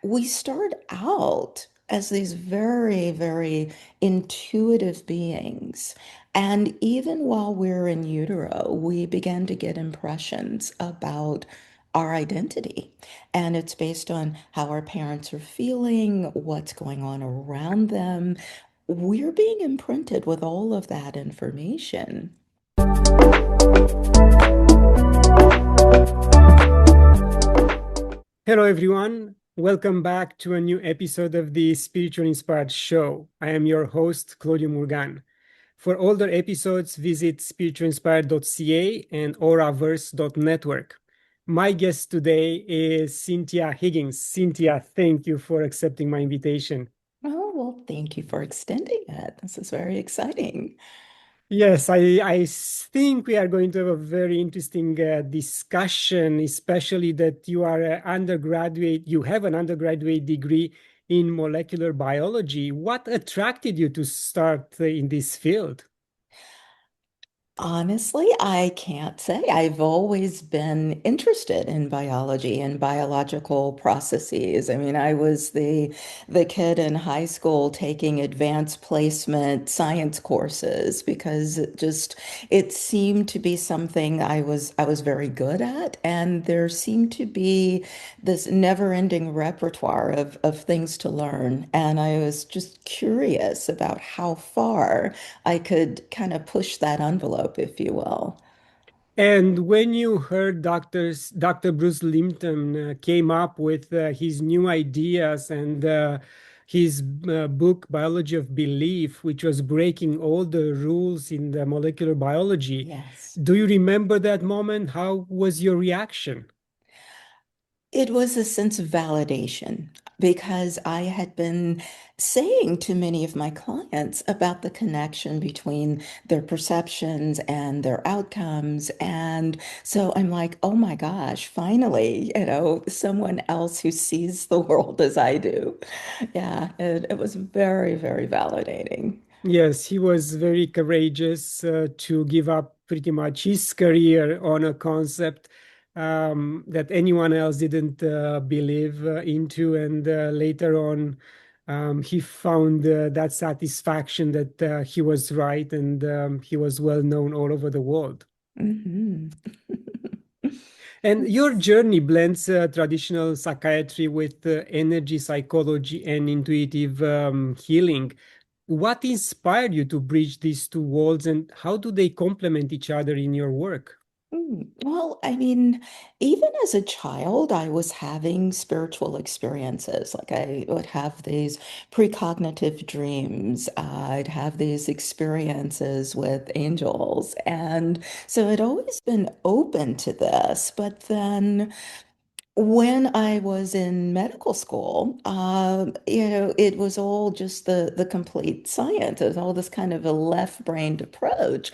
we start out as these very, very intuitive beings. And even while we're in utero, we begin to get impressions about our identity. And it's based on how our parents are feeling, what's going on around them. We're being imprinted with all of that information. Hello, everyone. Welcome back to a new episode of the Spiritual Inspired Show. I am your host, Claudiu Murgan. For older episodes, visit spiritualinspired.ca and auraverse.network. My guest today is Cynthia Higgins. Cynthia, thank you for accepting my invitation. Oh, well, thank you for extending it. This is very exciting. Yes, I think we are going to have a very interesting discussion, especially that you are an undergraduate, you have an undergraduate degree in molecular biology. What attracted you to start in this field? Honestly, I can't say. I've always been interested in biology and biological processes. I mean, I was the kid in high school taking advanced placement science courses because it seemed to be something I was very good at, and there seemed to be this never-ending repertoire of things to learn. And I was just curious about how far I could kind of push that envelope, if you will. And when you heard Dr. Bruce Limpton came up with his new ideas and his book, Biology of Belief, which was breaking all the rules in the molecular biology, Yes. do you remember that moment? How was your reaction? It was a sense of validation because I had been saying to many of my clients about the connection between their perceptions and their outcomes. And so I'm like, oh my gosh, finally, someone else who sees the world as I do. Yeah, it was very, very validating. Yes, he was very courageous to give up pretty much his career on a concept that anyone else didn't believe into. And later on, he found that satisfaction that he was right and he was well known all over the world. Hmm. And your journey blends traditional psychiatry with energy psychology and intuitive healing. What inspired you to bridge these two worlds and how do they complement each other in your work? Well, I mean, even as a child, I was having spiritual experiences. Like I would have these precognitive dreams. I'd have these experiences with angels. And so I'd always been open to this. But then when I was in medical school, it was all just the complete science. It was all this kind of a left-brained approach.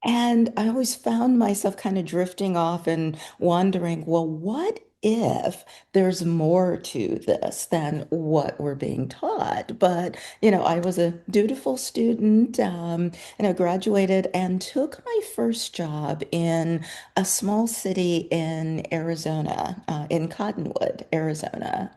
And I always found myself kind of drifting off and wondering, well, what if there's more to this than what we're being taught? But, I was a dutiful student, graduated and took my first job in a small city in Arizona, in Cottonwood, Arizona.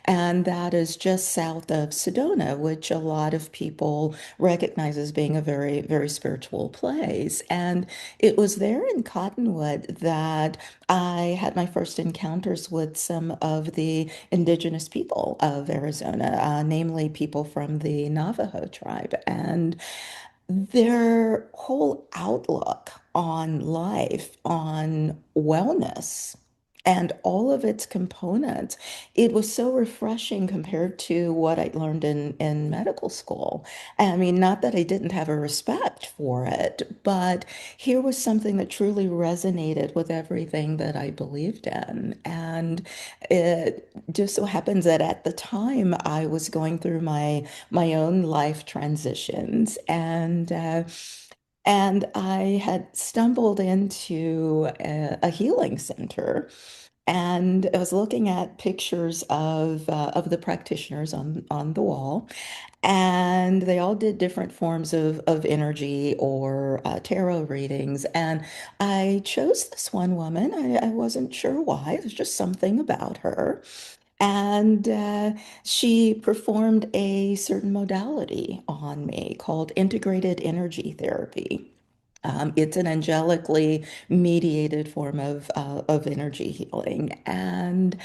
And that is just south of Sedona, which a lot of people recognize as being a very, very spiritual place. And it was there in Cottonwood that I had my first encounters with some of the indigenous people of Arizona, namely people from the Navajo tribe. And their whole outlook on life, on wellness, and all of its components, it was so refreshing compared to what I learned in medical school. I mean, not that I didn't have a respect for it, but here was something that truly resonated with everything that I believed in. And it just so happens that at the time I was going through my own life transitions, and I had stumbled into a healing center, and I was looking at pictures of the practitioners on the wall, and they all did different forms of energy or tarot readings. And I chose this one woman. I wasn't sure why. It was just something about her. And she performed a certain modality on me called integrated energy therapy. It's an angelically mediated form of energy healing. And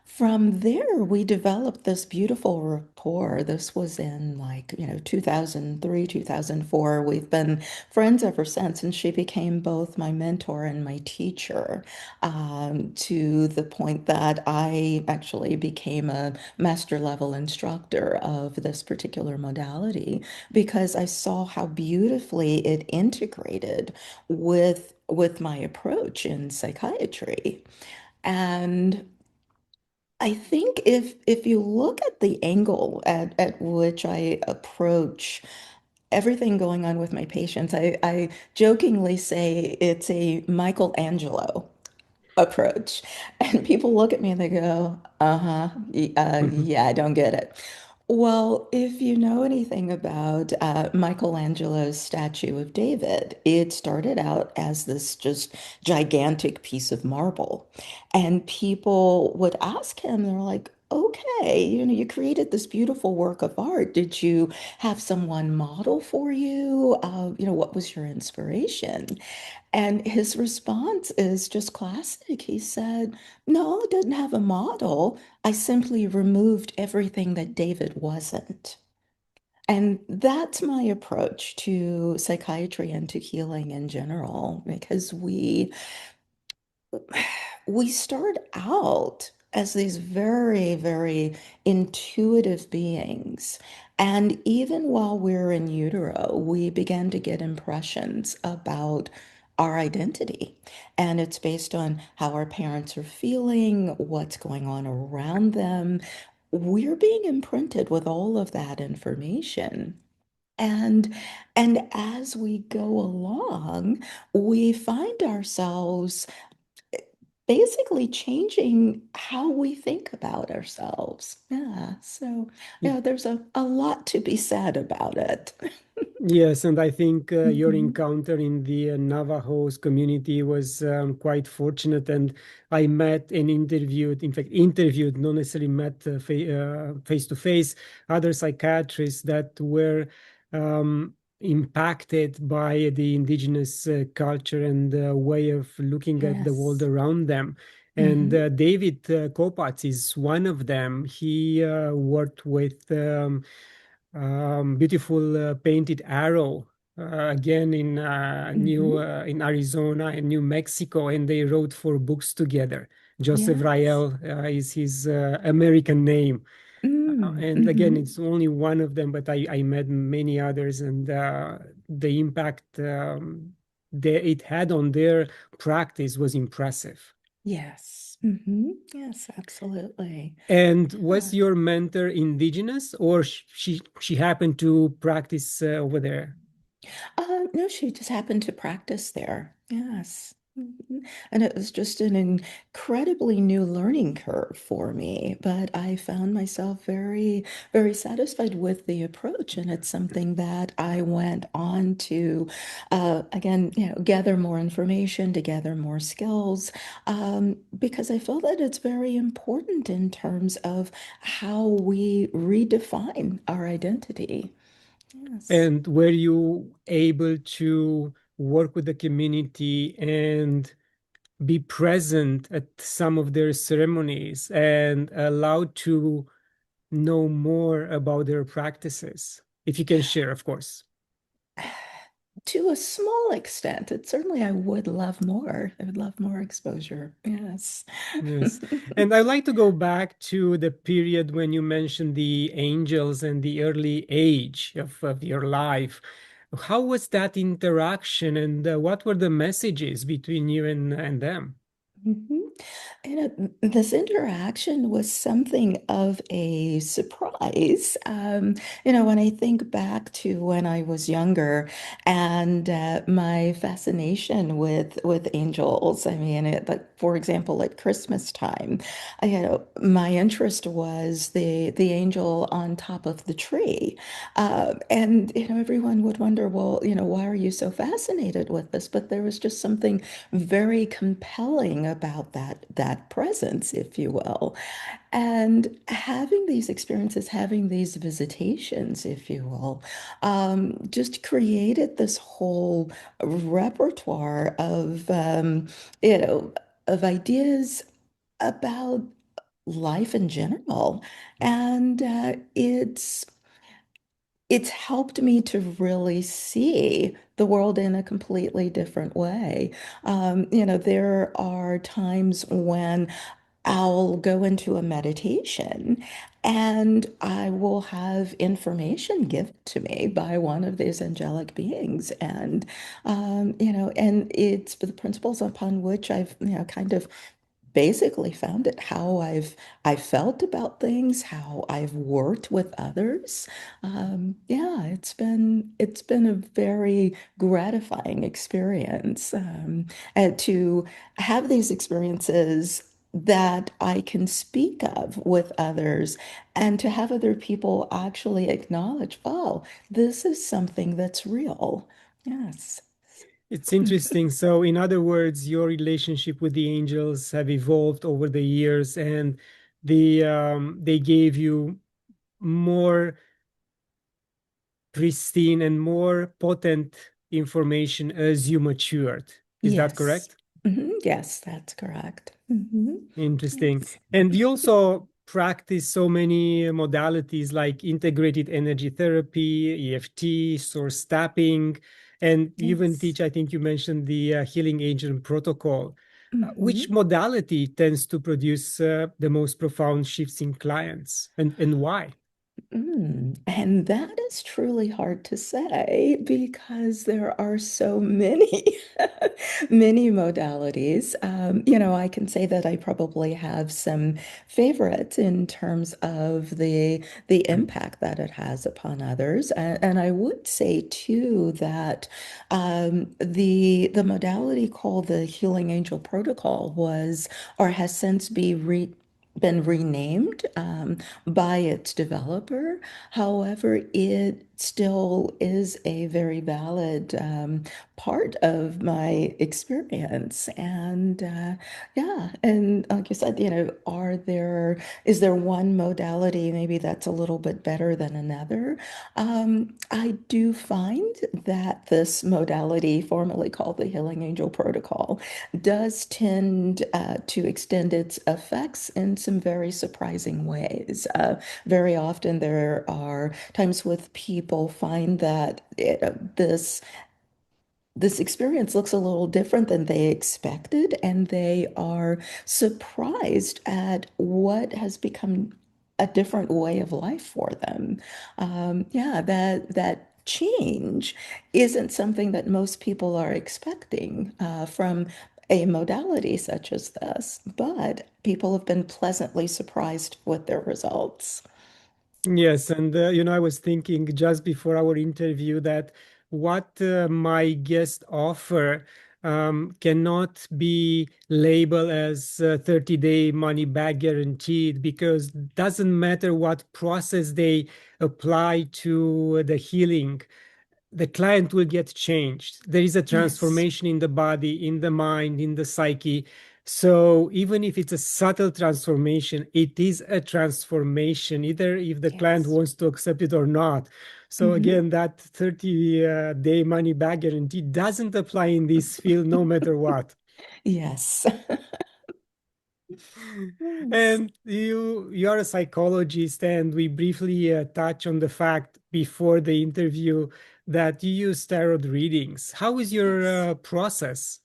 from there, we developed this beautiful rapport. This was in like, 2003, 2004. We've been friends ever since, and she became both my mentor and my teacher, to the point that I actually became a master level instructor of this particular modality because I saw how beautifully it integrated with my approach in psychiatry. And I think if you look at the angle at which I approach everything going on with my patients, I jokingly say it's a Michelangelo approach. And people look at me and they go, uh-huh, yeah, I don't get it. Well, if you know anything about Michelangelo's statue of David, it started out as this just gigantic piece of marble. And people would ask him, they're like, okay, you created this beautiful work of art. Did you have someone model for you? What was your inspiration? And his response is just classic. He said, no, I didn't have a model. I simply removed everything that David wasn't. And that's my approach to psychiatry and to healing in general, because we start out as these very, very intuitive beings. And even while we're in utero, we begin to get impressions about our identity. And it's based on how our parents are feeling, what's going on around them. We're being imprinted with all of that information. And and as we go along, we find ourselves basically changing how we think about ourselves. Yeah. So, yeah, there's a lot to be said about it. Yes, and I think your Mhm. encounter in the Navajos community was quite fortunate. And I met and interviewed, in fact, interviewed, not necessarily met face to face, other psychiatrists that were impacted by the indigenous culture and way of looking at the world Yes. around them. And Hmm. David Kopacz is one of them. He worked with beautiful painted arrow again in New Hmm. in Arizona and New Mexico, and they wrote 4 books together. Joseph Yes. Rael is his American name, and again, Mm-hmm. it's only one of them, but I met many others, and the impact that it had on their practice was impressive. Yes. Hmm. Yes, absolutely. And was Yeah. your mentor indigenous, or she happened to practice over there? No, she just happened to practice there. Yes. Mhm. And it was just an incredibly new learning curve for me, but I found myself very, very satisfied with the approach. And it's something that I went on to, again, gather more information, to gather more skills, because I feel that it's very important in terms of how we redefine our identity. Yes. And were you able to work with the community and be present at some of their ceremonies and allowed to know more about their practices? If you can share, of course. To a small extent, it certainly I would love more. I would love more exposure. Yes. Yes. And I'd like to go back to the period when you mentioned the angels and the early age of your life. How was that interaction, and what were the messages between you and them? Mhm. This interaction was something of a surprise. When I think back to when I was younger and my fascination with angels. I mean, like for example, at Christmas time, my interest was the angel on top of the tree, and everyone would wonder, well, why are you so fascinated with this? But there was just something very compelling about that presence, if you will. And having these experiences, having these visitations, if you will, just created this whole repertoire you know, of ideas about life in general. And it's helped me to really see the world in a completely different way. There are times when I'll go into a meditation and I will have information given to me by one of these angelic beings. And it's the principles upon which I've, kind of basically found it how I felt about things, how I've worked with others. Yeah, it's been a very gratifying experience, and to have these experiences that I can speak of with others, and to have other people actually acknowledge, oh, this is something that's real. Yes. It's interesting. So, in other words, your relationship with the angels have evolved over the years, and they gave you more pristine and more potent information as you matured. Is that Yes. correct? Yes, that's correct. Interesting. Yes. And you also practice so many modalities like integrated energy therapy, EFT, source tapping, and you even Yes. teach, I think you mentioned the healing agent protocol. Which Mhm. modality tends to produce the most profound shifts in clients, and why? And that is truly hard to say because there are so many, many modalities. I can say that I probably have some favorites in terms of the impact that it has upon others. And I would say too that the modality called the Healing Angel Protocol was or has since been renamed by its developer. However, it still is a very valid part of my experience. And yeah, and like you said, is there one modality maybe that's a little bit better than another? I do find that this modality, formerly called the Healing Angel Protocol, does tend to extend its effects in some very surprising ways. Very often, there are times with people find that this experience looks a little different than they expected, and they are surprised at what has become a different way of life for them. Yeah, that change isn't something that most people are expecting from a modality such as this, but people have been pleasantly surprised with their results. Yes, and I was thinking just before our interview that what my guest offer cannot be labeled as 30-day money back guaranteed because doesn't matter what process they apply to the healing, the client will get changed. There is a Yes, transformation in the body, in the mind, in the psyche. So even if it's a subtle transformation, it is a transformation, either if the client yes. wants to accept it or not. So Mhm. again, that 30-day money back guarantee doesn't apply in this field, no matter what. Yes. Yes. And you are a psychologist, and we briefly touch on the fact before the interview that you use tarot readings. How is your Yes. process?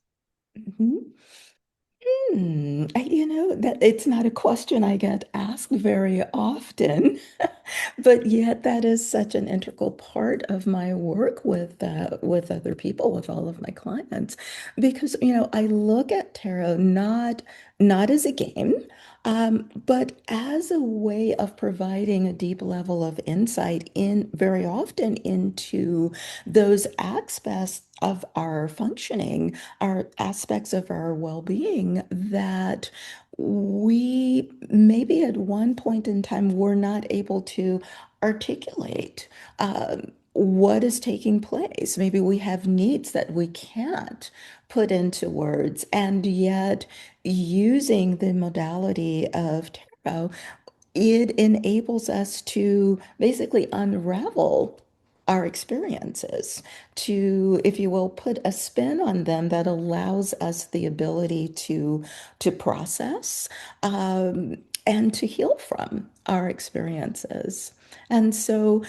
Mhm. That it's not a question I get asked very often, but yet that is such an integral part of my work with other people, with all of my clients, because I look at tarot not as a game, but as a way of providing a deep level of insight in very often into those aspects of our functioning, our aspects of our well-being that we maybe at one point in time were not able to articulate. what is taking place. Maybe we have needs that we can't put into words, and yet using the modality of tarot, it enables us to basically unravel our experiences, to, if you will, put a spin on them that allows us the ability to process and to heal from our experiences. And so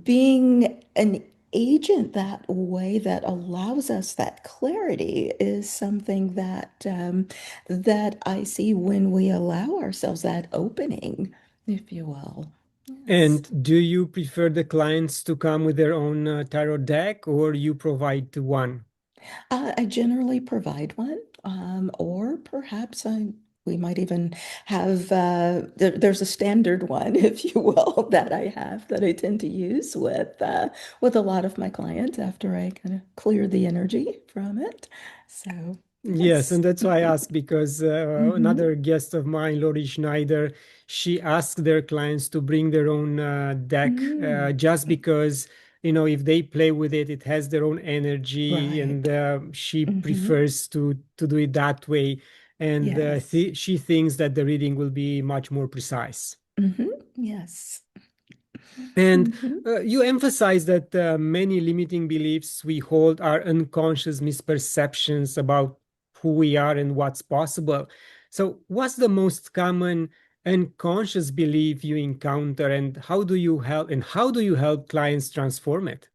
being an agent that way that allows us that clarity is something that I see when we allow ourselves that opening, if you will. Yes. And do you prefer the clients to come with their own tarot deck, or you provide one? I generally provide one, or perhaps we might even have, there's a standard one, if you will, that I have that I tend to use with a lot of my clients after I kind of clear the energy from it. So, Yes, yes. and that's why I ask because Hmm. another guest of mine, Lori Schneider, she asked their clients to bring their own deck Mm. just because, if they play with it, it has their own energy, and Right. she Hmm. prefers to do it that way. And Yes. she thinks that the reading will be much more precise. Hmm. Yes. And Hmm. you emphasize that many limiting beliefs we hold are unconscious misperceptions about who we are and what's possible. So, what's the most common unconscious belief you encounter, and how do you help clients transform it?